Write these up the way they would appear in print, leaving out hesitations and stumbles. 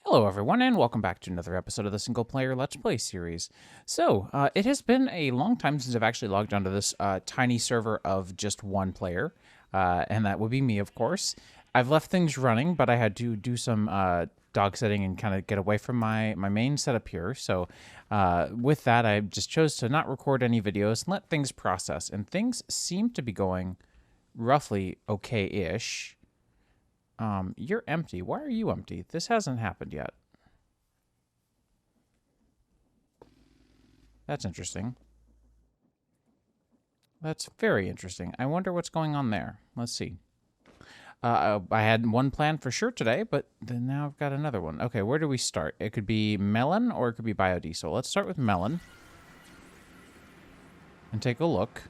Hello everyone and welcome back to another episode of the single player Let's Play series. So, it has been a long time since I've actually logged onto this tiny server of just one player, and that would be me, of course. I've left things running, but I had to do some dog setting and kind of get away from my main setup here. So, with that, I just chose to not record any videos and let things process, and things seem to be going roughly okay-ish. You're empty. Why are you empty? This hasn't happened yet. That's interesting. That's very interesting. I wonder what's going on there. Let's see. I had one plan for sure today, but then now I've got another one. Okay, where do we start? It could be melon or it could be biodiesel. Let's start with melon. And take a look.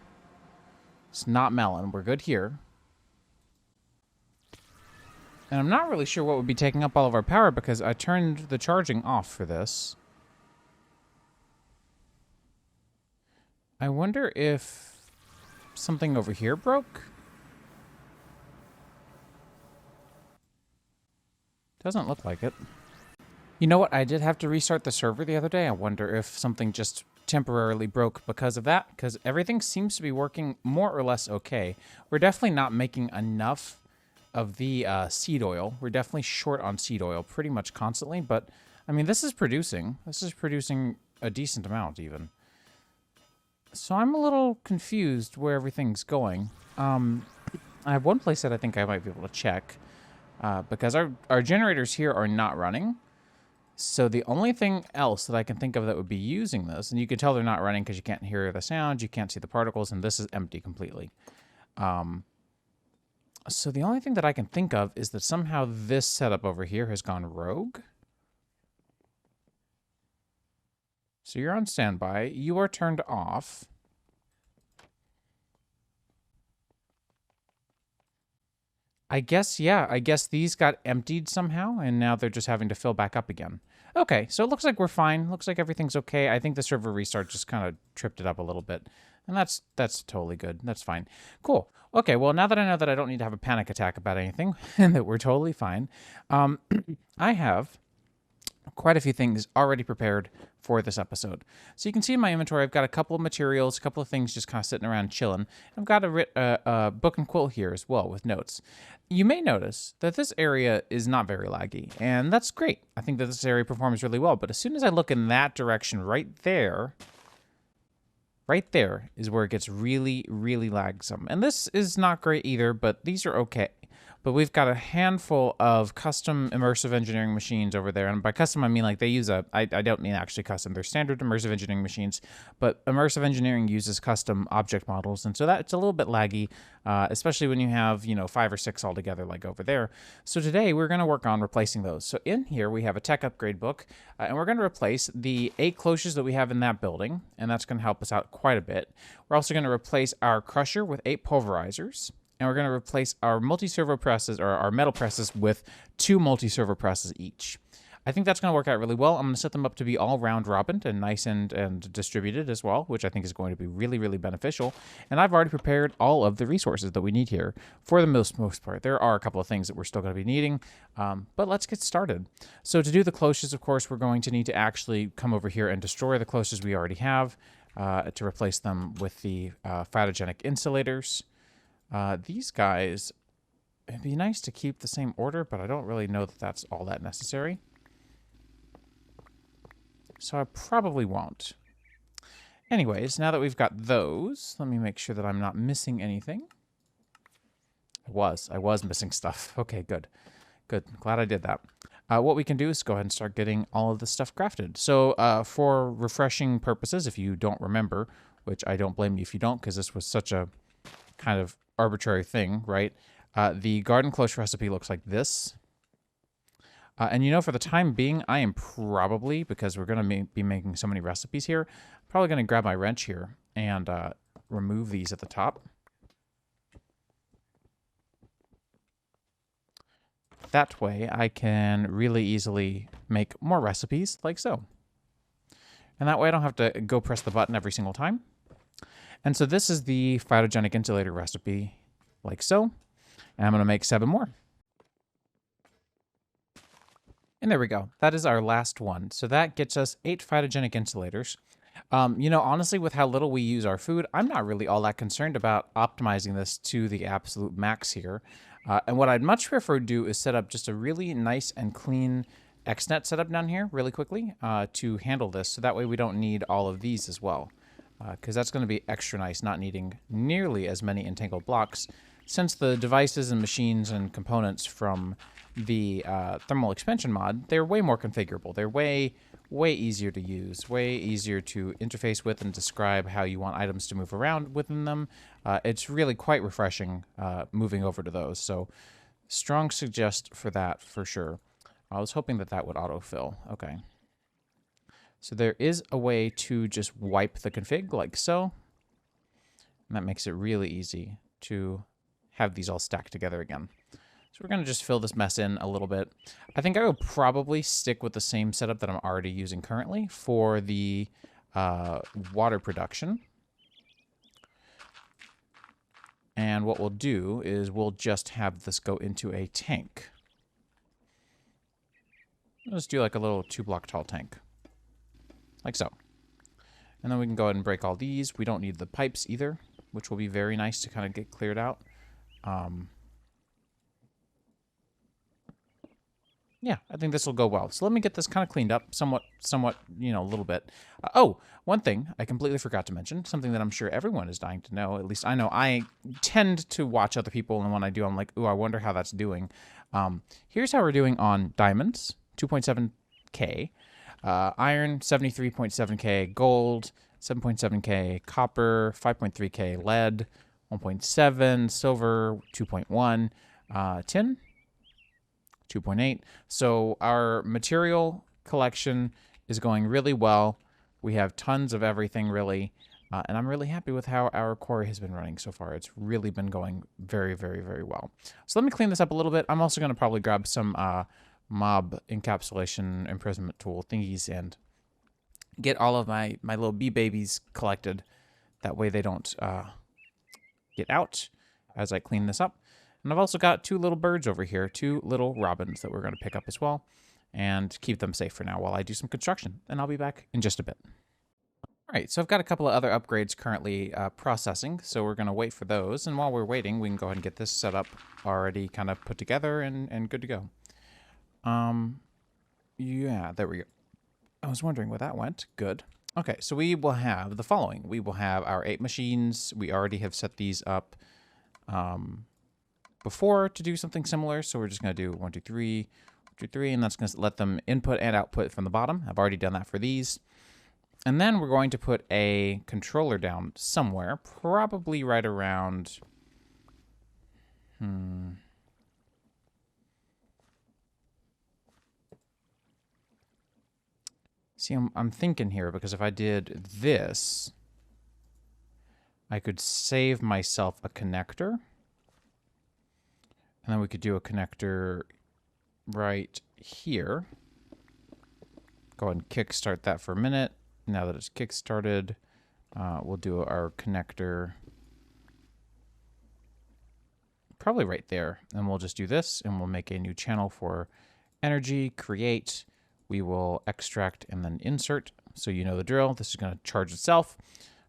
It's not melon. We're good here. And I'm not really sure what would be taking up all of our power because I turned the charging off for this. I wonder if something over here broke? Doesn't look like it. You know what? I did have to restart the server the other day. I wonder if something just temporarily broke because of that, because everything seems to be working more or less okay. We're definitely not making enough of the seed oil. We're definitely short on seed oil pretty much constantly, but I mean, this is producing a decent amount even. So I'm a little confused where everything's going. I have one place that I think I might be able to check because our generators here are not running. So the only thing else that I can think of that would be using this, and you can tell they're not running because you can't hear the sound, you can't see the particles, and this is empty completely. So the only thing that I can think of is that somehow this setup over here has gone rogue. So you're on standby. You are turned off. I guess, yeah, I guess these got emptied somehow, and now they're just having to fill back up again. Okay, so it looks like we're fine. Looks like everything's okay. I think the server restart just kind of tripped it up a little bit. And that's totally good. That's fine. Cool. Okay, well, now that I know that I don't need to have a panic attack about anything and that we're totally fine, I have quite a few things already prepared for this episode. So you can see in my inventory, I've got a couple of materials, a couple of things just kind of sitting around chilling. I've got a book and quill here as well with notes. You may notice that this area is not very laggy, and that's great. I think that this area performs really well, but as soon as I look in that direction right there is where it gets really, really lagsome. And this is not great either, but these are okay. But we've got a handful of custom immersive engineering machines over there. And by custom, I mean like they use I don't mean actually custom. They're standard immersive engineering machines. But immersive engineering uses custom object models. And so that's a little bit laggy, especially when you have, 5 or 6 altogether like over there. So today we're going to work on replacing those. So in here we have a tech upgrade book. And we're going to replace the 8 cloches that we have in that building. And that's going to help us out quite a bit. We're also going to replace our crusher with 8 pulverizers. And we're going to replace our multi-servo presses, or our metal presses, with 2 multi-servo presses each. I think that's going to work out really well. I'm going to set them up to be all round robin and nice and distributed as well, which I think is going to be really, really beneficial. And I've already prepared all of the resources that we need here for the most part. There are a couple of things that we're still going to be needing, but let's get started. So to do the cloches, of course, we're going to need to actually come over here and destroy the cloches we already have to replace them with the phytogenic insulators. These guys, it'd be nice to keep the same order, but I don't really know that that's all that necessary. So I probably won't. Anyways, now that we've got those, let me make sure that I'm not missing anything. I was missing stuff. Okay, good. Good. Glad I did that. What we can do is go ahead and start getting all of this stuff crafted. So for refreshing purposes, if you don't remember, which I don't blame you if you don't, because this was such a kind of arbitrary thing, right? The garden cloche recipe looks like this. And for the time being, I am probably, because we're going to be making so many recipes here, probably going to grab my wrench here and remove these at the top. That way, I can really easily make more recipes like so. And that way, I don't have to go press the button every single time. And so this is the phytogenic insulator recipe, like so. And I'm going to make 7 more. And there we go. That is our last one. So that gets us 8 phytogenic insulators. You know, honestly, with how little we use our food, I'm not really all that concerned about optimizing this to the absolute max here. And what I'd much prefer to do is set up just a really nice and clean XNet setup down here really quickly to handle this. So that way we don't need all of these as well. Because that's going to be extra nice, not needing nearly as many entangled blocks, since the devices and machines and components from the thermal expansion mod, they're way more configurable. They're way easier to use, way easier to interface with and describe how you want items to move around within them. It's really quite refreshing moving over to those. So strong suggest for that for sure. I was hoping that that would autofill. Okay. So there is a way to just wipe the config like so. And that makes it really easy to have these all stacked together again. So we're going to just fill this mess in a little bit. I think I will probably stick with the same setup that I'm already using currently for the water production. And what we'll do is we'll just have this go into a tank. Let's do like a little 2-block tall tank. Like so. And then we can go ahead and break all these. We don't need the pipes either, which will be very nice to kind of get cleared out. Yeah, I think this will go well. So let me get this kind of cleaned up somewhat, you know, a little bit. Oh, one thing I completely forgot to mention, something that I'm sure everyone is dying to know. At least I know I tend to watch other people, and when I do, I'm like, ooh, I wonder how that's doing. Here's how we're doing on diamonds, 2.7K. Iron, 73.7K. Gold, 7.7K. Copper, 5.3K. Lead, 1.7. Silver, 2.1. Tin, 2.8. So our material collection is going really well. We have tons of everything, really. And I'm really happy with how our quarry has been running so far. It's really been going very, very, very well. So let me clean this up a little bit. I'm also going to probably grab some mob encapsulation imprisonment tool thingies and get all of my little bee babies collected. That way they don't get out as I clean this up. And I've also got 2 little birds over here, 2 little robins that we're going to pick up as well and keep them safe for now while I do some construction. And I'll be back in just a bit. All right, so I've got a couple of other upgrades currently processing, so we're going to wait for those. And while we're waiting, we can go ahead and get this set up already kind of put together and good to go. Yeah, there we go. I was wondering where that went. Good. Okay, so we will have the following. We will have our 8 machines. We already have set these up before to do something similar. So we're just going to do 1, 2, 3, 1, 2, 3, and that's going to let them input and output from the bottom. I've already done that for these. And then we're going to put a controller down somewhere, probably right around... See, I'm thinking here, because if I did this, I could save myself a connector. And then we could do a connector right here. Go ahead and kickstart that for a minute. Now that it's kickstarted, we'll do our connector probably right there. And we'll just do this, and we'll make a new channel for energy, create. We will extract and then insert. So you know the drill. This is going to charge itself.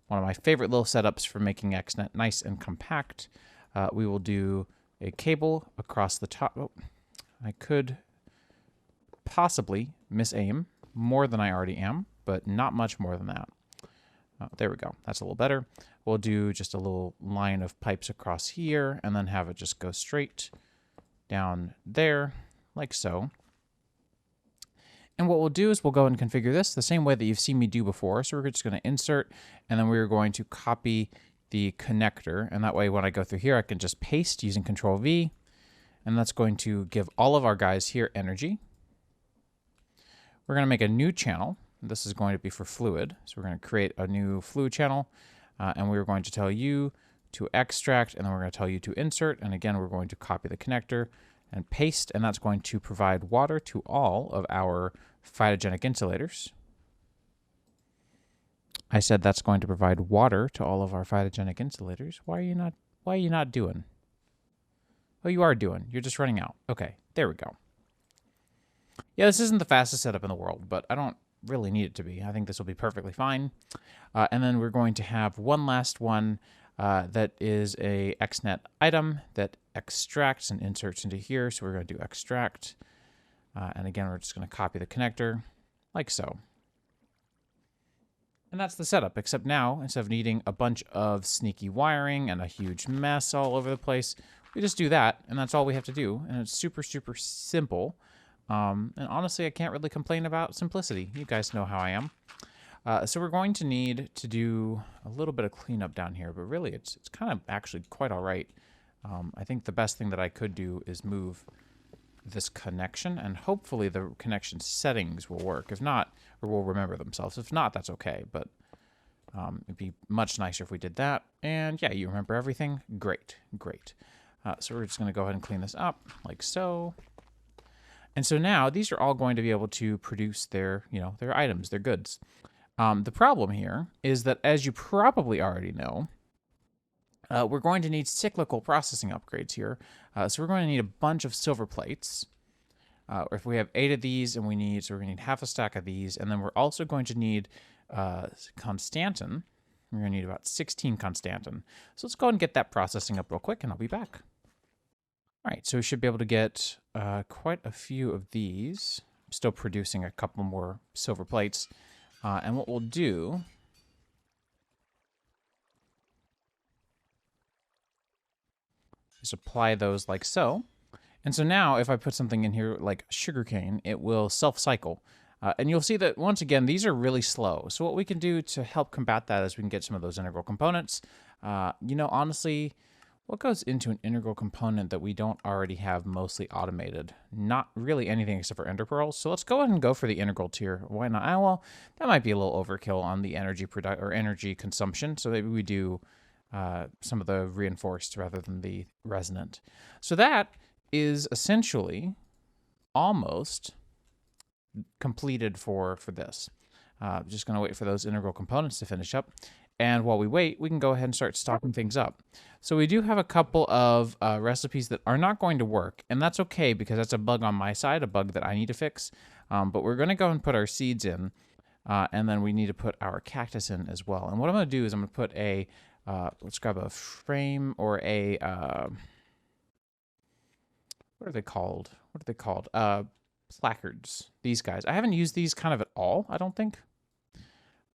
One of my favorite little setups for making XNet nice and compact. We will do a cable across the top. Oh, I could possibly misaim more than I already am, but not much more than that. There we go. That's a little better. We'll do just a little line of pipes across here and then have it just go straight down there like so. And what we'll do is we'll go and configure this the same way that you've seen me do before. So we're just going to insert, and then we're going to copy the connector. And that way when I go through here, I can just paste using Control V. And that's going to give all of our guys here energy. We're going to make a new channel. This is going to be for fluid. So we're going to create a new fluid channel. And we're going to tell you to extract, and then we're going to tell you to insert. And again, we're going to copy the connector and paste, and that's going to provide water to all of our phytogenic insulators. I said that's going to provide water to all of our phytogenic insulators. Why are you not doing? Oh, you are doing. You're just running out. Okay, there we go. Yeah, this isn't the fastest setup in the world, but I don't really need it to be. I think this will be perfectly fine. And then we're going to have one last one that is a XNet item that extracts and inserts into here. So we're going to do extract. And again, we're just going to copy the connector like so. And that's the setup, except now, instead of needing a bunch of sneaky wiring and a huge mess all over the place, we just do that, and that's all we have to do. And it's super, super simple. And honestly, I can't really complain about simplicity. You guys know how I am. So we're going to need to do a little bit of cleanup down here, but really it's kind of actually quite all right. I think the best thing that I could do is move this connection, and hopefully the connection settings will work. If not, or will remember themselves. If not, that's okay, but it'd be much nicer if we did that. And yeah, you remember everything? Great, great. So we're just going to go ahead and clean this up like so. And so now these are all going to be able to produce their, their items, their goods. The problem here is that, as you probably already know, we're going to need cyclical processing upgrades here. So we're going to need a bunch of silver plates. Or if we have 8 of these, and so we're going to need half a stack of these. And then we're also going to need constantin. We're going to need about 16 constantin. So let's go ahead and get that processing up real quick, and I'll be back. All right, so we should be able to get quite a few of these. I'm still producing a couple more silver plates. And what we'll do is apply those like so. And so now if I put something in here like sugarcane, it will self-cycle. And you'll see that, once again, these are really slow. So what we can do to help combat that is we can get some of those integral components. Honestly, what goes into an integral component that we don't already have mostly automated? Not really anything except for ender pearls. So let's go ahead and go for the integral tier. Why not? Well, that might be a little overkill on the energy consumption. So maybe we do some of the reinforced rather than the resonant. So that is essentially almost completed for this. Just going to wait for those integral components to finish up. And while we wait, we can go ahead and start stocking things up. So we do have a couple of recipes that are not going to work, and that's okay because that's a bug on my side, a bug that I need to fix. But we're going to go and put our seeds in, and then we need to put our cactus in as well. And what I'm going to do is I'm going to put a, let's grab a frame or a, what are they called? Placards. These guys. I haven't used these kind of at all, I don't think.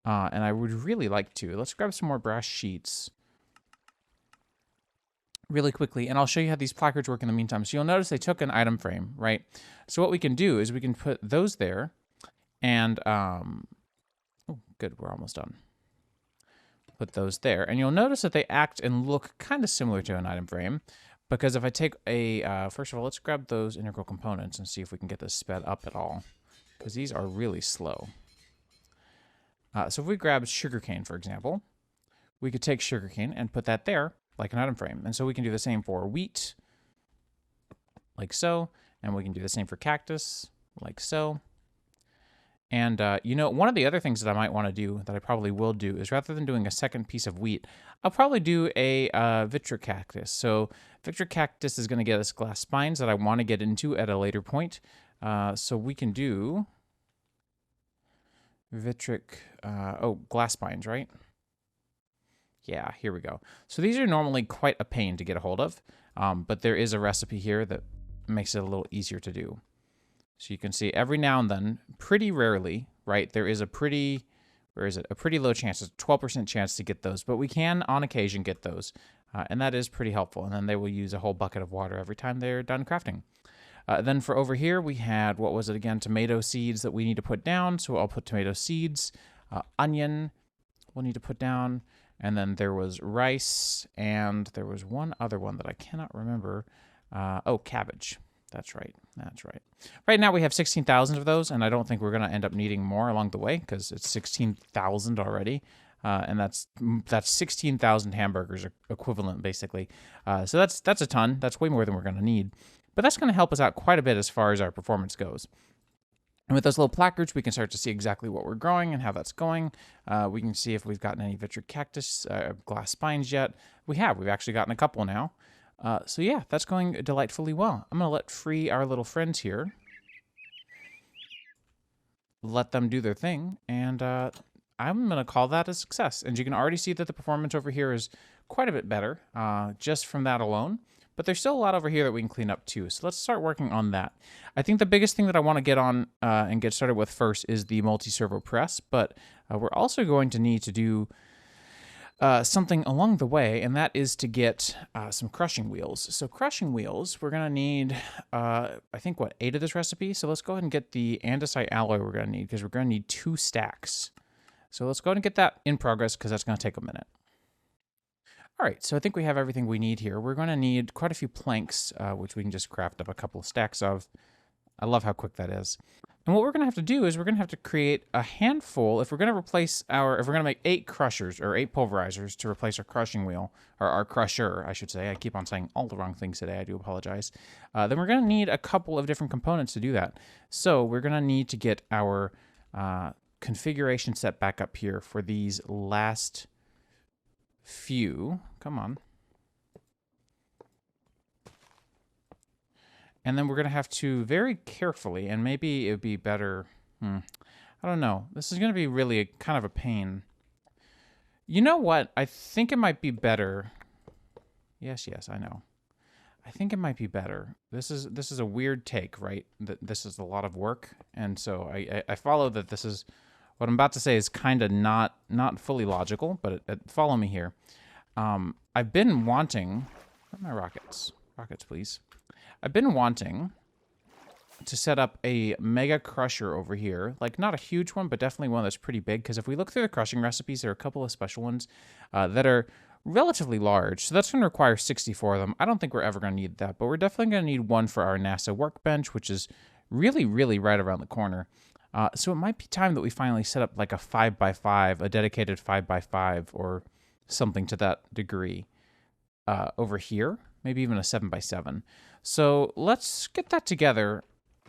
And I would really like to. Let's grab some more brass sheets really quickly, and I'll show you how these placards work in the meantime. So you'll notice they took an item frame, right? So what we can do is we can put those there, and oh, good, we're almost done. Put those there, and you'll notice that they act and look kind of similar to an item frame, because if I take a, first of all, let's grab those integral components and see if we can get this sped up at all, because these are really slow. So if we grab sugarcane, for example, we could take sugarcane and put that there like an item frame. And so we can do the same for wheat, like so. And we can do the same for cactus, like so. And, one of the other things that I might want to do, that I probably will do, is rather than doing a second piece of wheat, I'll probably do a Victric cactus. So Victric cactus is going to get us glass spines that I want to get into at a later point. So we can do Victric, glass spines, right? Yeah, here we go. So these are normally quite a pain to get a hold of, but there is a recipe here that makes it a little easier to do. So you can see every now and then, pretty rarely, right, there is a pretty, a pretty low chance, a 12% chance to get those, but we can on occasion get those, and that is pretty helpful. And then they will use a whole bucket of water every time they're done crafting. Then for over here, we had, what was it again, tomato seeds that we need to put down. So I'll put tomato seeds, onion we'll need to put down, and then there was rice, and there was one other one that I cannot remember. Oh, cabbage. That's right. That's right. Right now we have 16,000 of those, and I don't think we're going to end up needing more along the way because it's 16,000 already. And that's 16,000 hamburgers equivalent, basically. So that's a ton. That's way more than we're going to need. But that's going to help us out quite a bit as far as our performance goes. And with those little placards, we can start to see exactly what we're growing and how that's going. We can see if we've gotten any Victric cactus glass spines yet. We've actually gotten a couple now. So yeah, that's going delightfully well. I'm going to let free our little friends here. let them do their thing, and I'm going to call that a success. And you can already see that the performance over here is quite a bit better just from that alone. But there's still a lot over here that we can clean up too. So let's start working on that. I think the biggest thing that I want to get on and get started with first is the multi-servo press. But we're also going to need to do something along the way, and that is to get some crushing wheels. So crushing wheels, we're going to need, I think, 8 of this recipe? So let's go ahead and get the andesite alloy we're going to need, because we're going to need 2 stacks. So let's go ahead and get that in progress, because that's going to take a minute. All right, so I think we have everything we need here. We're going to need quite a few planks, which we can just craft up a couple of stacks of. I love how quick that is. And what we're going to have to do is we're going to have to create a handful. If we're going to replace if we're going to make 8 crushers or 8 pulverizers to replace our crushing wheel, or our crusher, I should say. I keep on saying all the wrong things today. I do apologize. Then we're going to need a couple of different components to do that. So we're going to need to get our configuration set back up here for these last few. Come on. And then we're going to have to very carefully, and maybe it would be better, I don't know. This is going to be really kind of a pain. You know what? I think it might be better. Yes, I know. I think it might be better. This is a weird take, right? This is a lot of work. And so I follow that this is, what I'm about to say is kind of not fully logical, but follow me here. I've been wanting, where are my rockets? Rockets, please. I've been wanting to set up a mega crusher over here. Like, not a huge one, but definitely one that's pretty big. Because if we look through the crushing recipes, there are a couple of special ones that are relatively large. So that's going to require 64 of them. I don't think we're ever going to need that. But we're definitely going to need one for our NASA workbench, which is really, really right around the corner. So it might be time that we finally set up like a 5x5, a dedicated 5x5, or something to that degree over here. Maybe even a 7x7. So let's get that together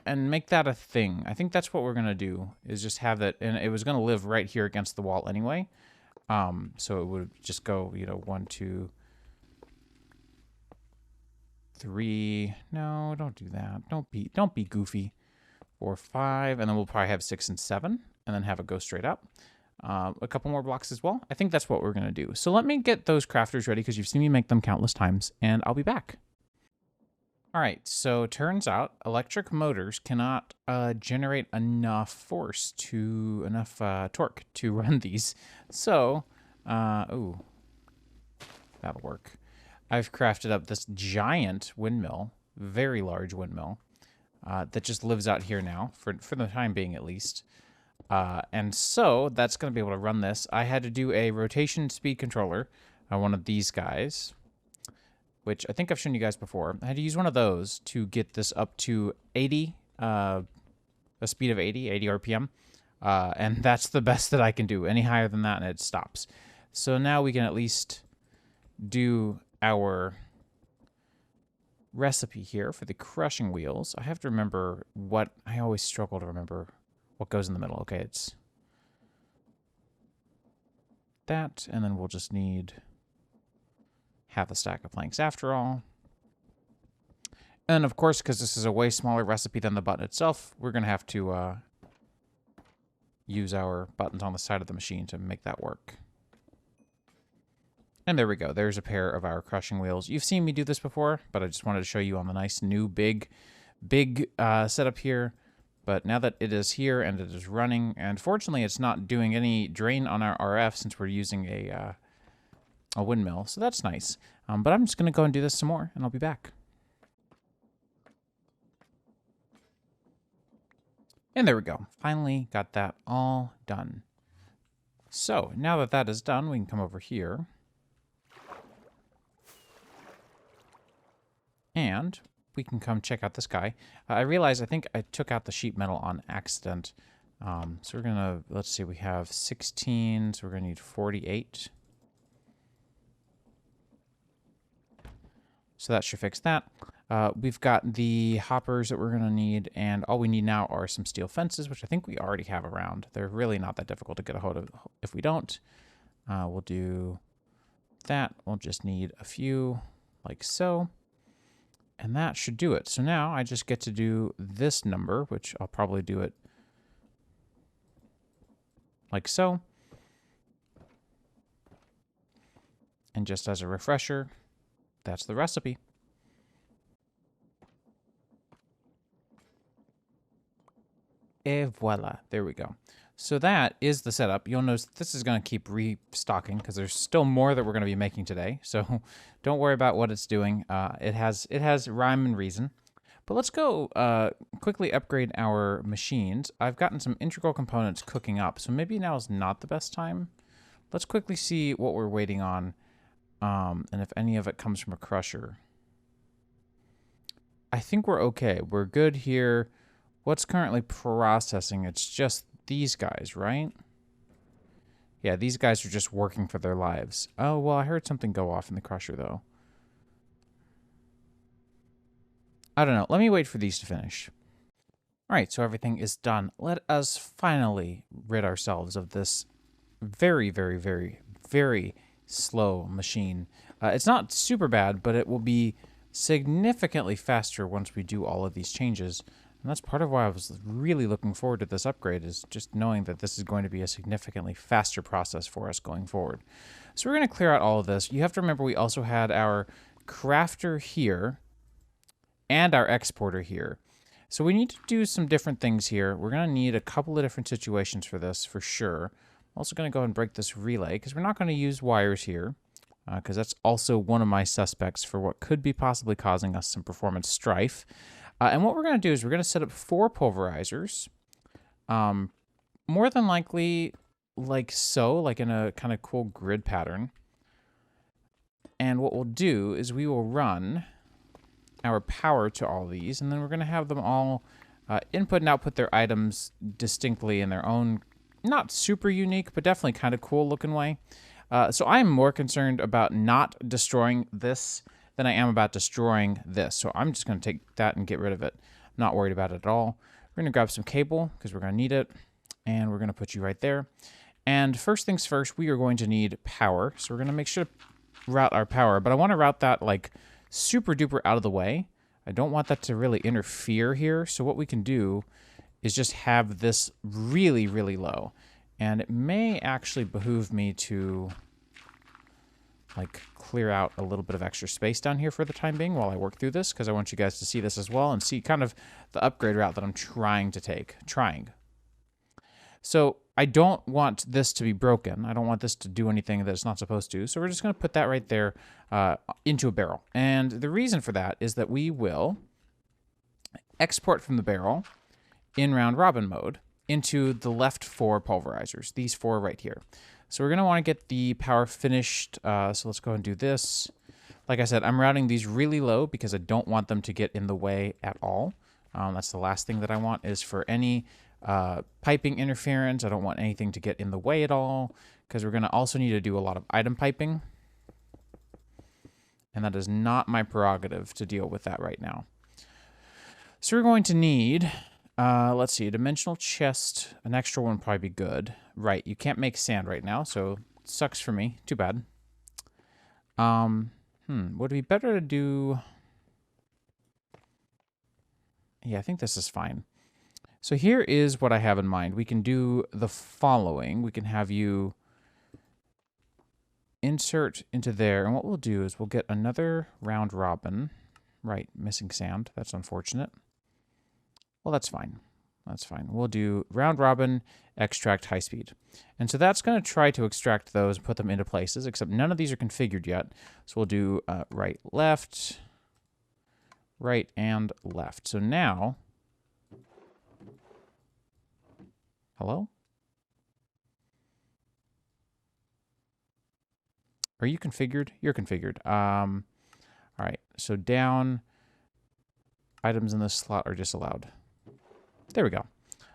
and make that a thing. I think that's what we're going to do, is just have that. And it was going to live right here against the wall anyway. So it would just go, 1, 2, 3. No, don't do that. Don't be goofy. 4, 5, and then we'll probably have 6 and 7, and then have it go straight up. A couple more blocks as well. I think that's what we're going to do. So let me get those crafters ready, because you've seen me make them countless times, and I'll be back. All right, so turns out electric motors cannot generate enough torque to run these. So, ooh, that'll work. I've crafted up this giant windmill, very large windmill, that just lives out here now, for the time being at least. And so that's going to be able to run this. I had to do a rotation speed controller, one of these guys, which I think I've shown you guys before. I had to use one of those to get this up to 80, a speed of 80 RPM. And that's the best that I can do. Any higher than that, and it stops. So now we can at least do our recipe here for the crushing wheels. I have to remember what, I always struggle to remember what goes in the middle. Okay, it's that, and then we'll just need half a stack of planks after all. And of course, because this is a way smaller recipe than the button itself, we're going to have to use our buttons on the side of the machine to make that work. And there we go. There's a pair of our crushing wheels. You've seen me do this before, but I just wanted to show you on the nice new big setup here. But now that it is here and it is running, and fortunately it's not doing any drain on our RF since we're using a windmill, so that's nice. But I'm just going to go and do this some more, and I'll be back. And there we go. Finally got that all done. So now that that is done, we can come over here. And we can come check out this guy. I realized I think I took out the sheet metal on accident. So we're going to, let's see, we have 16, so we're going to need 48. So that should fix that. We've got the hoppers that we're going to need, and all we need now are some steel fences, which I think we already have around. They're really not that difficult to get a hold of if we don't. We'll do that. We'll just need a few like so. And that should do it. So now I just get to do this number, which I'll probably do it like so. And just as a refresher, that's the recipe. Et voila, there we go. So that is the setup. You'll notice this is going to keep restocking because there's still more that we're going to be making today. So don't worry about what it's doing. It has rhyme and reason. But let's go quickly upgrade our machines. I've gotten some integral components cooking up, so maybe now is not the best time. Let's quickly see what we're waiting on, and if any of it comes from a crusher. I think we're okay. We're good here. What's currently processing? It's just these guys, right? Yeah, these guys are just working for their lives. Oh, well, I heard something go off in the crusher, though. I don't know. Let me wait for these to finish. All right, so everything is done. Let us finally rid ourselves of this very, very, very, very slow machine. It's not super bad, but it will be significantly faster once we do all of these changes. And that's part of why I was really looking forward to this upgrade, is just knowing that this is going to be a significantly faster process for us going forward. So we're going to clear out all of this. You have to remember we also had our crafter here and our exporter here. So we need to do some different things here. We're going to need a couple of different situations for this, for sure. I'm also going to go ahead and break this relay, because we're not going to use wires here, because that's also one of my suspects for what could be possibly causing us some performance strife. And what we're going to do is we're going to set up 4 pulverizers, more than likely like so, like in a kind of cool grid pattern. And what we'll do is we will run our power to all these, and then we're going to have them all input and output their items distinctly in their own, not super unique, but definitely kind of cool looking way. So I'm more concerned about not destroying this than I am about destroying this. So I'm just going to take that and get rid of it. I'm not worried about it at all. We're going to grab some cable because we're going to need it, and we're going to put you right there. And first things first, we are going to need power. So we're going to make sure to route our power, but I want to route that like super duper out of the way. I don't want that to really interfere here. So what we can do is just have this really, really low. And it may actually behoove me to like clear out a little bit of extra space down here for the time being while I work through this, because I want you guys to see this as well and see kind of the upgrade route that I'm trying to take. So I don't want this to be broken. I don't want this to do anything that it's not supposed to. So we're just going to put that right there into a barrel. And the reason for that is that we will export from the barrel in round robin mode into the left 4 pulverizers, these 4 right here. So we're going to want to get the power finished. So let's go and do this. Like I said, I'm routing these really low because I don't want them to get in the way at all. That's the last thing that I want, is for any piping interference. I don't want anything to get in the way at all, because we're going to also need to do a lot of item piping. And that is not my prerogative to deal with that right now. So we're going to need, let's see, a dimensional chest. An extra one would probably be good. Right, you can't make sand right now, so it sucks for me. Too bad. Would it be better to do... Yeah, I think this is fine. So here is what I have in mind. We can do the following. We can have you insert into there, and what we'll do is we'll get another round robin. Right, missing sand. That's unfortunate. Well, that's fine. That's fine. We'll do round robin, extract high speed. And so that's going to try to extract those and put them into places, except none of these are configured yet. So we'll do right, left, right, and left. So now, hello? Are you configured? You're configured. All right, so down, items in this slot are disallowed. There we go.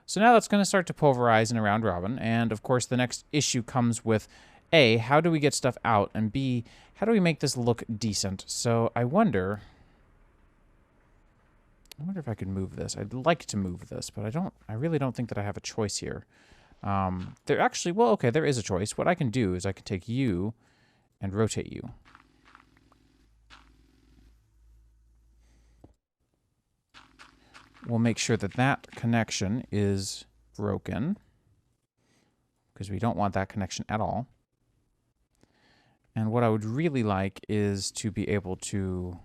So now that's going to start to pulverize in a round robin. And of course, the next issue comes with A, how do we get stuff out? And B, how do we make this look decent? So I wonder if I could move this. I'd like to move this, but I really don't think that I have a choice here. There actually, well, okay, there is a choice. What I can do is I can take you and rotate you. We'll make sure that that connection is broken. because we don't want that connection at all. And what I would really like is to be able to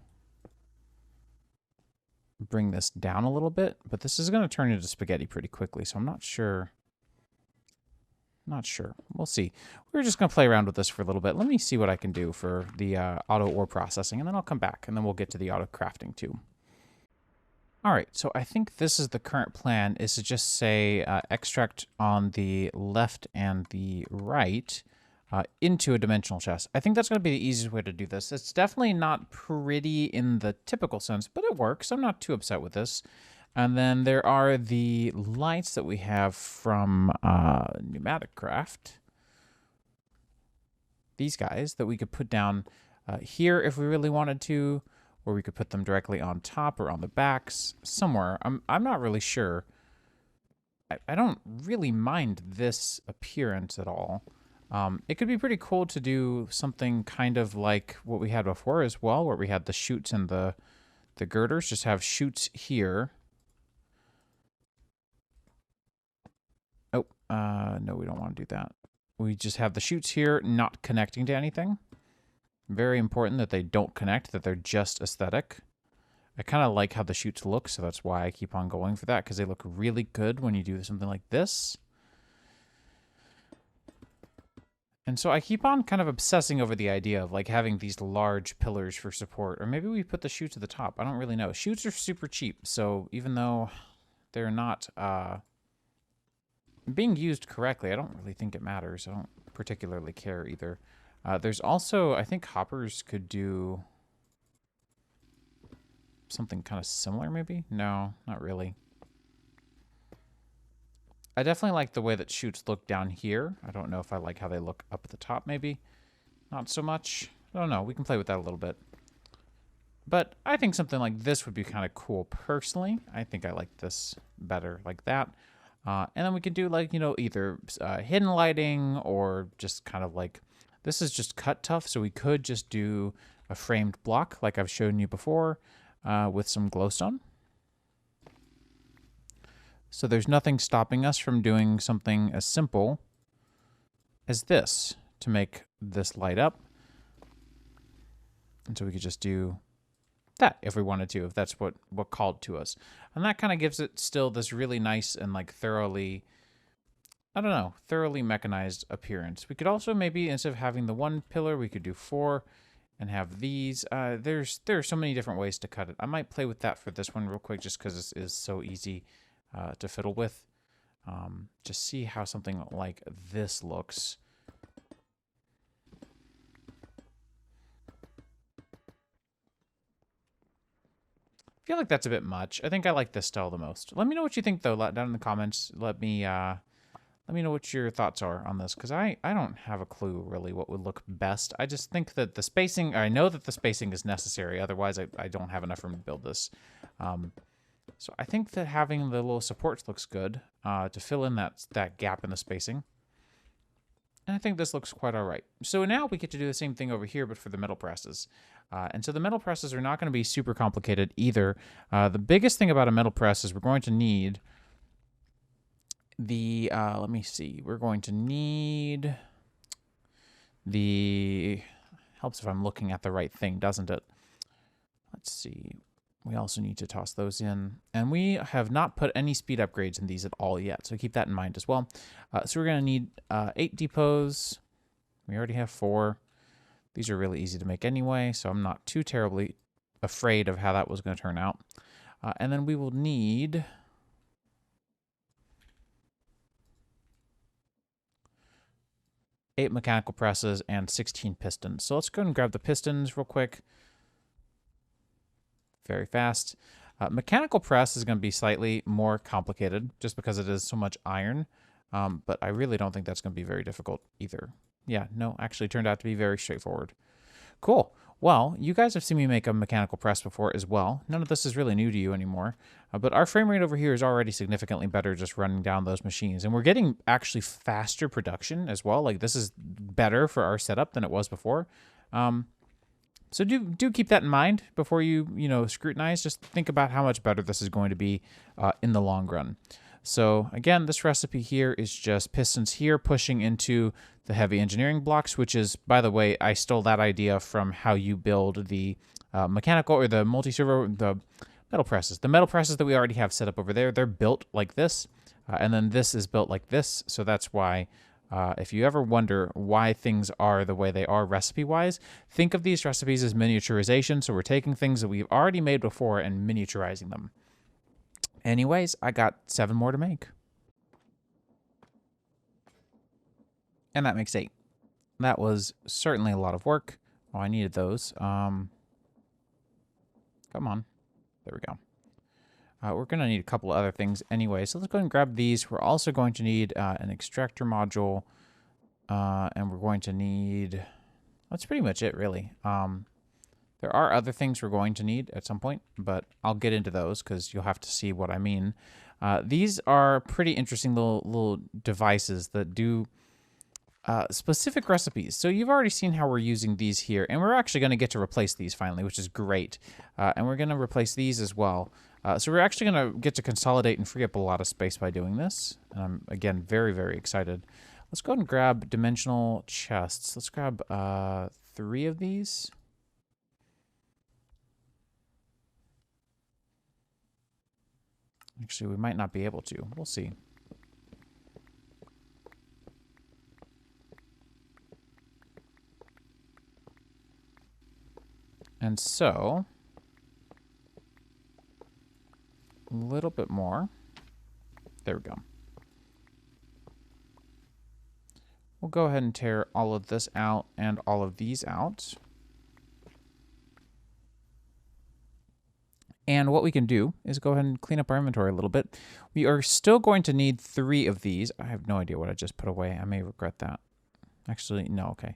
bring this down a little bit, but this is going to turn into spaghetti pretty quickly, so I'm not sure. Not sure. We'll see. We're just going to play around with this for a little bit. Let me see what I can do for the auto ore processing, and then I'll come back, and then we'll get to the auto crafting too. All right, so I think this is the current plan, is to just say extract on the left and the right into a dimensional chest. I think that's going to be the easiest way to do this. It's definitely not pretty in the typical sense, but it works. I'm not too upset with this. And then there are the lights that we have from Pneumatic Craft. These guys that we could put down here if we really wanted to, or we could put them directly on top or on the backs somewhere. I'm not really sure. I don't really mind this appearance at all. It could be pretty cool to do something kind of like what we had before as well, where we had the chutes and the girders. Just have chutes here. Oh, no, we don't want to do that. We just have the chutes here, not connecting to anything. Very important that they don't connect, that they're just aesthetic. I kind of like how the chutes look, so that's why I keep on going for that, because they look really good when you do something like this. And so I keep on kind of obsessing over the idea of like having these large pillars for support, or maybe we put the chutes at the top. I don't really know. Chutes are super cheap, so even though they're not being used correctly, I don't really think it matters. I don't particularly care either. There's also, I think hoppers could do something kind of similar, maybe? No, not really. I definitely like the way that chutes look down here. I don't know if I like how they look up at the top, maybe. Not so much. I don't know. We can play with that a little bit. But I think something like this would be kind of cool personally. I think I like this better like that. And then we could do like, you know, either hidden lighting or just kind of like, this is just cut tough. So we could just do a framed block like I've shown you before with some glowstone. So there's nothing stopping us from doing something as simple as this to make this light up. And so we could just do that if we wanted to, if that's what called to us. And that kind of gives it still this really nice and like thoroughly, I don't know, thoroughly mechanized appearance. We could also maybe, instead of having the one pillar, we could do 4 and have these. There are so many different ways to cut it. I might play with that for this one real quick just because this is so easy to fiddle with. Just see how something like this looks. I feel like that's a bit much. I think I like this style the most. Let me know what you think though, down in the comments. Let me know what your thoughts are on this, because I don't have a clue really what would look best. I just think that the spacing, I know that the spacing is necessary, otherwise I don't have enough room to build this. So I think that having the little supports looks good to fill in that gap in the spacing. And I think this looks quite all right. So now we get to do the same thing over here, but for the metal presses. And so the metal presses are not going to be super complicated either. The biggest thing about a metal press is we're going to need the, let me see, we're going to need the, helps if I'm looking at the right thing, doesn't it? Let's see. We also need to toss those in. And we have not put any speed upgrades in these at all yet, so keep that in mind as well. So we're going to need 8 depots. We already have 4. These are really easy to make anyway, so I'm not too terribly afraid of how that was going to turn out. And then we will need 8 mechanical presses and 16 pistons. So let's go and grab the pistons real quick. Very fast. Mechanical press is going to be slightly more complicated just because it is so much iron, but I really don't think that's going to be very difficult either. Yeah, no, actually turned out to be very straightforward. Cool. Well, you guys have seen me make a mechanical press before as well. None of this is really new to you anymore, but our frame rate over here is already significantly better just running down those machines, and we're getting actually faster production as well. Like this is better for our setup than it was before. So do keep that in mind before you scrutinize. Just think about how much better this is going to be in the long run. So again, this recipe here is just pistons here pushing into the heavy engineering blocks, which is, by the way, I stole that idea from how you build the mechanical or the multi-servo, the metal presses. The metal presses that we already have set up over there, they're built like this, and then this is built like this. So that's why, if you ever wonder why things are the way they are recipe-wise, think of these recipes as miniaturization. So we're taking things that we've already made before and miniaturizing them. Anyways, I got 7 more to make. And that makes 8. That was certainly a lot of work. Oh, I needed those. Come on. There we go. We're going to need a couple of other things anyway. So let's go ahead and grab these. We're also going to need an extractor module. And we're going to need... That's pretty much it, really. There are other things we're going to need at some point, but I'll get into those because you'll have to see what I mean. These are pretty interesting little devices that do specific recipes. So you've already seen how we're using these here, and we're actually going to get to replace these finally, which is great. And we're going to replace these as well. So we're actually going to get to consolidate and free up a lot of space by doing this. And I'm, again, very, very excited. Let's go ahead and grab dimensional chests. Let's grab 3 of these. Actually, we might not be able to. We'll see. And so, a little bit more. There we go. We'll go ahead and tear all of this out and all of these out. And what we can do is go ahead and clean up our inventory a little bit. We are still going to need 3 of these. I have no idea what I just put away. I may regret that. Actually, no, okay.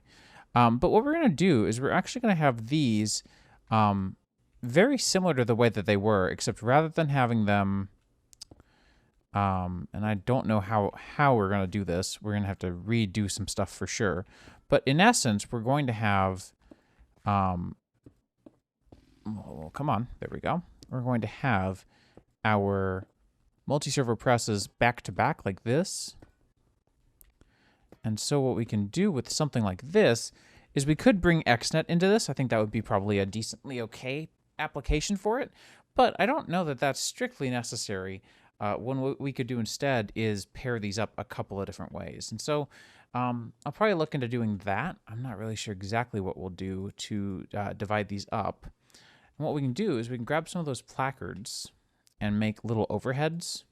But what we're going to do is we're actually going to have these very similar to the way that they were, except rather than having them, and I don't know how we're going to do this. We're going to have to redo some stuff for sure. But in essence, we're going to have, oh, come on, there we go. We're going to have our multi-servo presses back to back like this. And so what we can do with something like this is we could bring XNet into this. I think that would be probably a decently okay application for it. But I don't know that that's strictly necessary. What we could do instead is pair these up a couple of different ways. And so I'll probably look into doing that. I'm not really sure exactly what we'll do to divide these up. And what we can do is we can grab some of those placards and make little overheads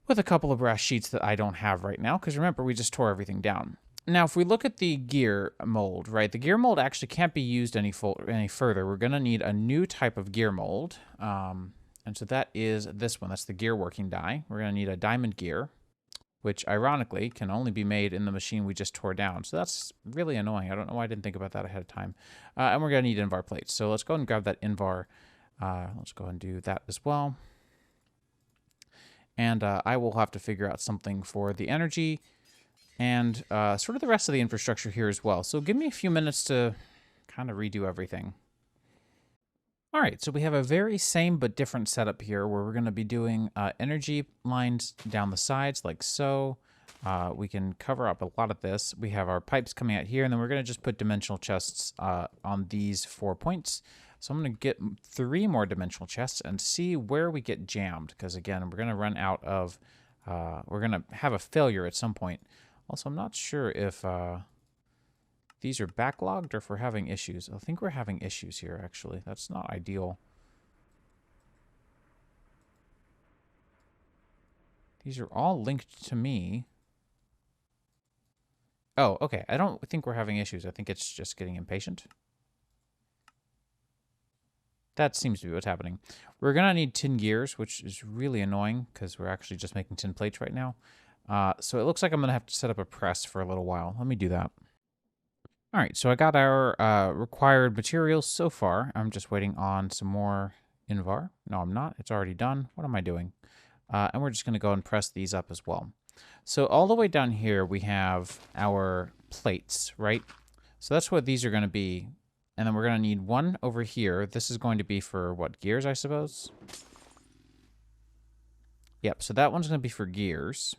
with a couple of brass sheets that I don't have right now, because remember, we just tore everything down. Now, if we look at the gear mold, right, the gear mold actually can't be used any further. We're going to need a new type of gear mold, and so that is this one. That's the gear working die. We're going to need a diamond gear, which ironically can only be made in the machine we just tore down. So that's really annoying. I don't know why I didn't think about that ahead of time. And we're going to need Invar plates. So let's go ahead and grab that Invar. Let's go ahead and do that as well. And I will have to figure out something for the energy and sort of the rest of the infrastructure here as well. So give me a few minutes to kind of redo everything. All right, so we have a very same but different setup here where we're going to be doing energy lines down the sides like so. We can cover up a lot of this. We have our pipes coming out here, and then we're going to just put dimensional chests on these 4 points. So I'm going to get 3 more dimensional chests and see where we get jammed, because again, we're going to run out of, we're going to have a failure at some point. Also, I'm not sure if these are backlogged or if we're having issues. I think we're having issues here, actually. That's not ideal. These are all linked to me. Oh, okay. I don't think we're having issues. I think it's just getting impatient. That seems to be what's happening. We're going to need tin gears, which is really annoying because we're actually just making tin plates right now. So it looks like I'm going to have to set up a press for a little while. Let me do that. All right, so I got our required materials so far. I'm just waiting on some more Invar. No, I'm not. It's already done. What am I doing? And we're just going to go and press these up as well. So all the way down here, we have our plates, right? So that's what these are going to be. And then we're going to need one over here. This is going to be for, what, gears, I suppose? Yep, so that one's going to be for gears.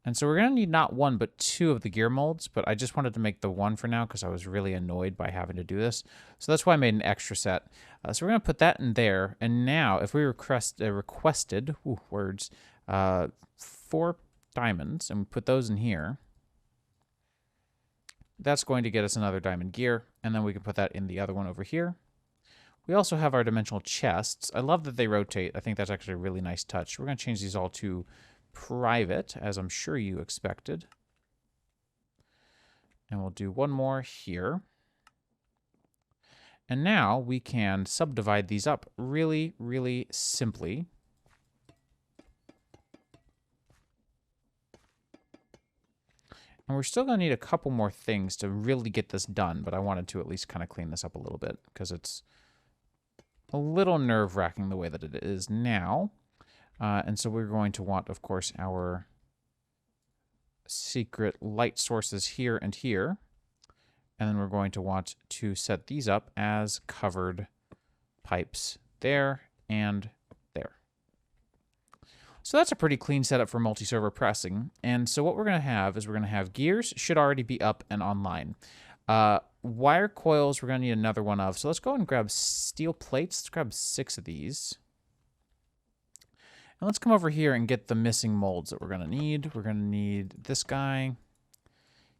And so we're going to need not one, but two of the gear molds, but I just wanted to make the one for now because I was really annoyed by having to do this. So that's why I made an extra set. So we're going to put that in there. And now if we requested, 4 diamonds, and we put those in here, that's going to get us another diamond gear. And then we can put that in the other one over here. We also have our dimensional chests. I love that they rotate. I think that's actually a really nice touch. We're going to change these all to private, as I'm sure you expected. And we'll do one more here. And now we can subdivide these up really, really simply. And we're still going to need a couple more things to really get this done, but I wanted to at least kind of clean this up a little bit because it's a little nerve-wracking the way that it is now. And so we're going to want, of course, our secret light sources here and here. And then we're going to want to set these up as covered pipes there and there. So that's a pretty clean setup for multi-server pressing. And so what we're going to have is we're going to have gears should already be up and online. Wire coils we're going to need another one of. So let's go and grab steel plates. Let's grab 6 of these. And let's come over here and get the missing molds that we're going to need. We're going to need this guy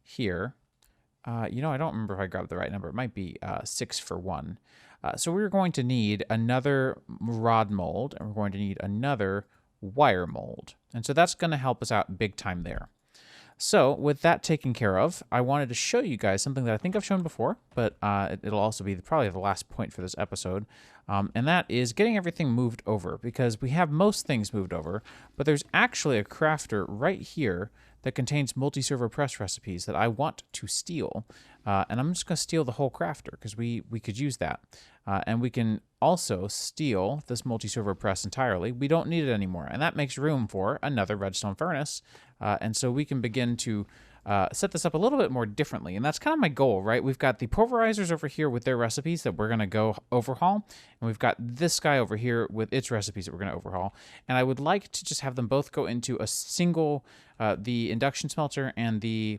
here. You know, I don't remember if I grabbed the right number. It might be 6 for 1. So we're going to need another rod mold, and we're going to need another wire mold. And so that's going to help us out big time there. So with that taken care of, I wanted to show you guys something that I think I've shown before, but it'll also be probably the last point for this episode, and that is getting everything moved over, because we have most things moved over, but there's actually a crafter right here that contains multi-server press recipes that I want to steal, and I'm just going to steal the whole crafter because we could use that. And we can also steal this multi-server press entirely. We don't need it anymore, and that makes room for another redstone furnace. And so we can begin to set this up a little bit more differently, and that's kind of my goal, right? We've got the pulverizers over here with their recipes that we're going to go overhaul, and we've got this guy over here with its recipes that we're going to overhaul. And I would like to just have them both go into a single, the induction smelter and the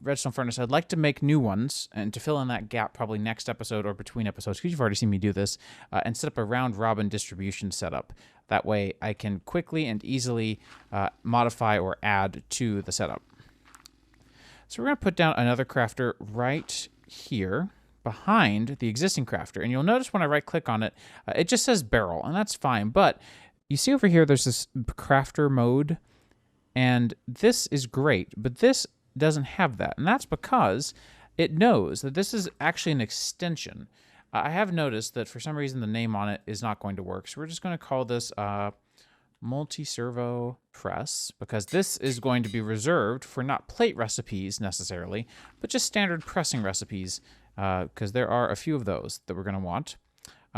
redstone furnace. I'd like to make new ones and to fill in that gap probably next episode or between episodes, because you've already seen me do this, and set up a round robin distribution setup. That way I can quickly and easily modify or add to the setup. So we're going to put down another crafter right here behind the existing crafter. And you'll notice when I right click on it, it just says barrel, and that's fine. But you see over here, there's this crafter mode, and this is great, but this doesn't have that. And that's because it knows that this is actually an extension. I have noticed that for some reason the name on it is not going to work. So we're just going to call this multi-servo press, because this is going to be reserved for not plate recipes necessarily, but just standard pressing recipes, because there are a few of those that we're going to want.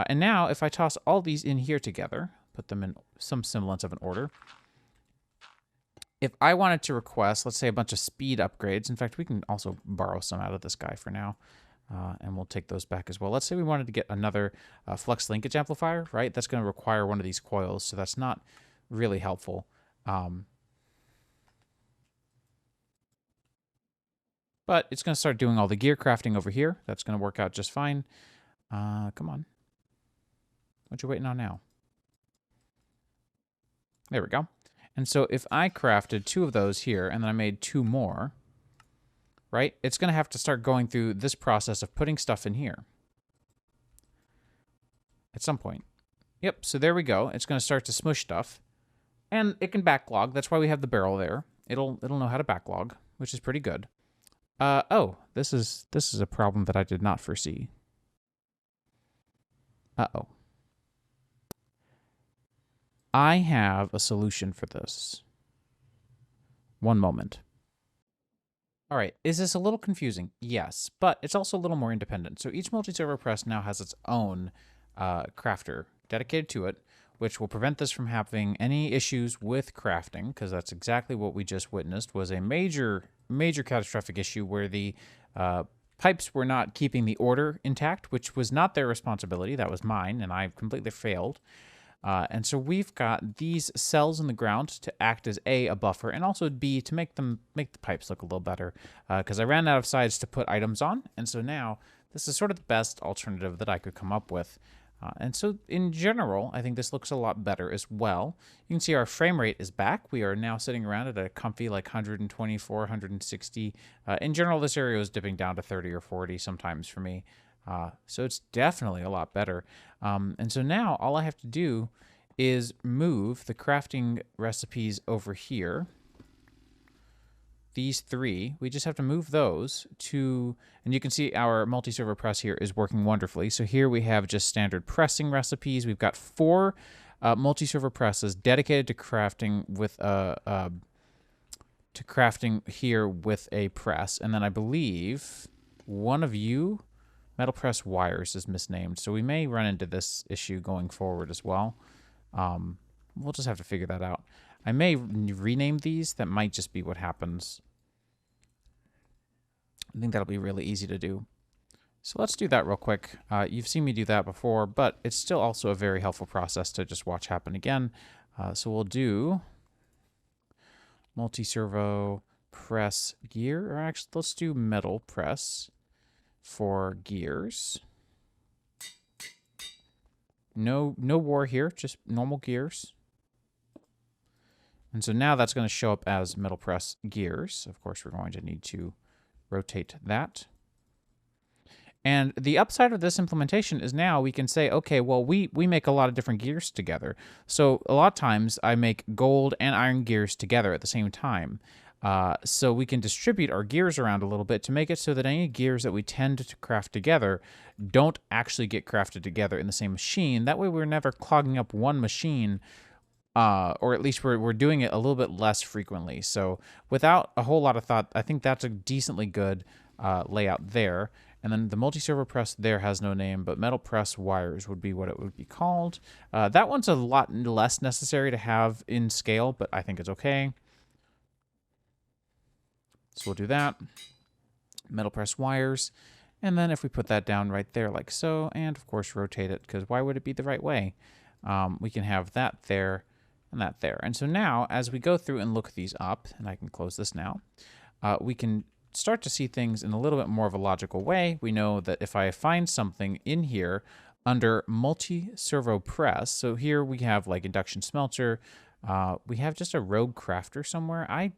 And now if I toss all these in here together, put them in some semblance of an order, if I wanted to request, let's say, a bunch of speed upgrades, in fact, we can also borrow some out of this guy for now, and we'll take those back as well. Let's say we wanted to get another flux linkage amplifier, right? That's going to require one of these coils, so that's not really helpful. But it's going to start doing all the gear crafting over here. That's going to work out just fine. Come on. What you waiting on now? There we go. And so if I crafted 2 of those here, and then I made 2 more, right? It's going to have to start going through this process of putting stuff in here at some point. Yep, so there we go. It's going to start to smush stuff. And it can backlog. That's why we have the barrel there. It'll know how to backlog, which is pretty good. Oh, this is a problem that I did not foresee. Uh-oh. I have a solution for this. One moment. All right, is this a little confusing? Yes, but it's also a little more independent. So each multi-server press now has its own crafter dedicated to it, which will prevent this from having any issues with crafting, because that's exactly what we just witnessed, was a major catastrophic issue where the pipes were not keeping the order intact, which was not their responsibility. That was mine, and I completely failed. And so we've got these cells in the ground to act as a buffer, and also B, to make the pipes look a little better, because I ran out of sides to put items on, and so now this is sort of the best alternative that I could come up with. And so in general, I think this looks a lot better as well. You can see our frame rate is back. We are now sitting around at a comfy like 124, 160. In general, this area was dipping down to 30 or 40 sometimes for me. So it's definitely a lot better. And so now all I have to do is move the crafting recipes over here. These three, we just have to move those to, and you can see our multi-server press here is working wonderfully. So here we have just standard pressing recipes. We've got 4 multi-server presses dedicated to crafting with here with a press. And then I believe one of you metal press wires is misnamed, so we may run into this issue going forward as well. We'll just have to figure that out. I may rename these. That might just be what happens. I think that'll be really easy to do. So let's do that real quick. You've seen me do that before, but it's still also a very helpful process to just watch happen again. So we'll do multi-servo press gear, or actually let's do metal press for gears. No war here, just normal gears. And so now that's going to show up as metal press gears. Of course, we're going to need to rotate that. And the upside of this implementation is now we can say, okay, well, we make a lot of different gears together. So a lot of times I make gold and iron gears together at the same time. So we can distribute our gears around a little bit to make it so that any gears that we tend to craft together don't actually get crafted together in the same machine. That way we're never clogging up one machine, or at least we're doing it a little bit less frequently. So without a whole lot of thought, I think that's a decently good layout there. And then the multi-servo press there has no name, but metal press wires would be what it would be called. That one's a lot less necessary to have in scale, but I think it's okay. So we'll do that. Metal press wires. And then if we put that down right there like so, and of course rotate it, because why would it be the right way? We can have that there and that there. And so now, as we go through and look these up, and I can close this now, we can start to see things in a little bit more of a logical way. We know that if I find something in here under multi-servo press, so here we have like induction smelter, we have just a rogue crafter somewhere. I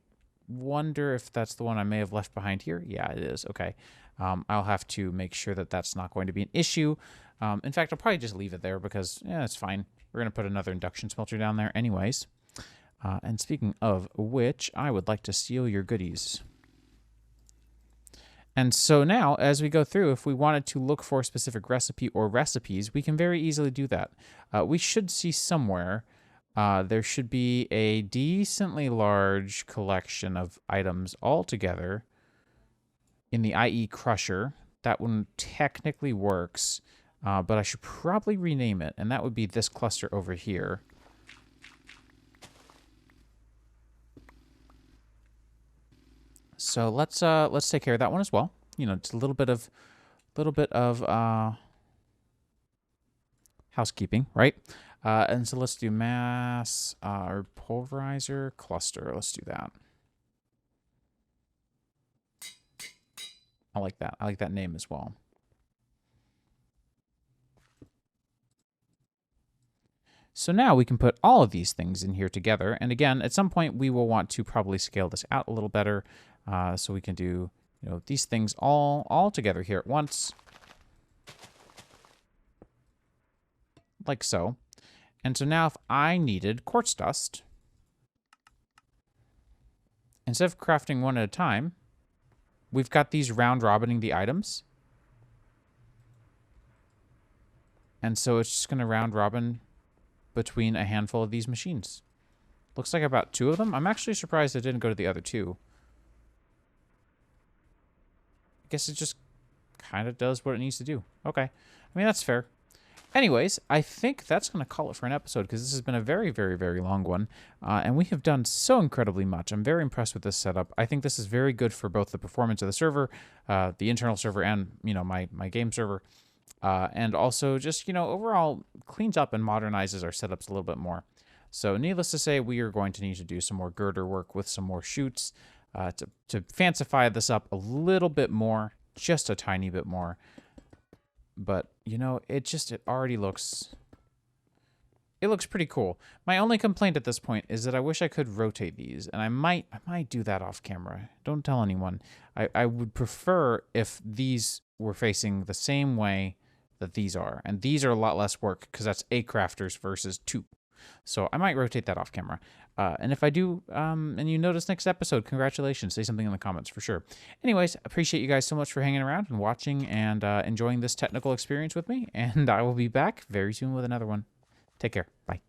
wonder if that's the one I may have left behind here. Yeah, it is. Okay. I'll have to make sure that that's not going to be an issue. In fact, I'll probably just leave it there because, yeah, it's fine. We're going to put another induction smelter down there anyways. And speaking of which, I would like to steal your goodies. And so now, as we go through, if we wanted to look for a specific recipe or recipes, we can very easily do that. We should see somewhere, there should be a decently large collection of items all together in the IE crusher. That one technically works, but I should probably rename it, and that would be this cluster over here. So let's take care of that one as well. You know, it's a little bit of housekeeping, right? And so let's do mass or pulverizer cluster. Let's do that. I like that. I like that name as well. So now we can put all of these things in here together. And again, at some point we will want to probably scale this out a little better. So we can do, you know, these things all together here at once. Like so. And so now if I needed quartz dust, instead of crafting one at a time, we've got these round robining the items. And so it's just going to round robin between a handful of these machines. Looks like about 2 of them. I'm actually surprised it didn't go to the other 2. I guess it just kind of does what it needs to do. Okay. I mean, that's fair. Anyways, I think that's going to call it for an episode because this has been a very, very, very long one. And we have done so incredibly much. I'm very impressed with this setup. I think this is very good for both the performance of the server, the internal server, and, you know, my game server. and also just, overall cleans up and modernizes our setups a little bit more. So needless to say, we are going to need to do some more girder work with some more chutes to fancify this up a little bit more, just a tiny bit more. But, it already looks... It looks pretty cool. My only complaint at this point is that I wish I could rotate these, and I might do that off camera. Don't tell anyone. I would prefer if these were facing the same way that these are, and these are a lot less work because that's 8 crafters versus 2. So I might rotate that off camera. And if I do, and you notice next episode, congratulations. Say something in the comments for sure. Anyways, appreciate you guys so much for hanging around and watching and enjoying this technical experience with me. And I will be back very soon with another one. Take care. Bye.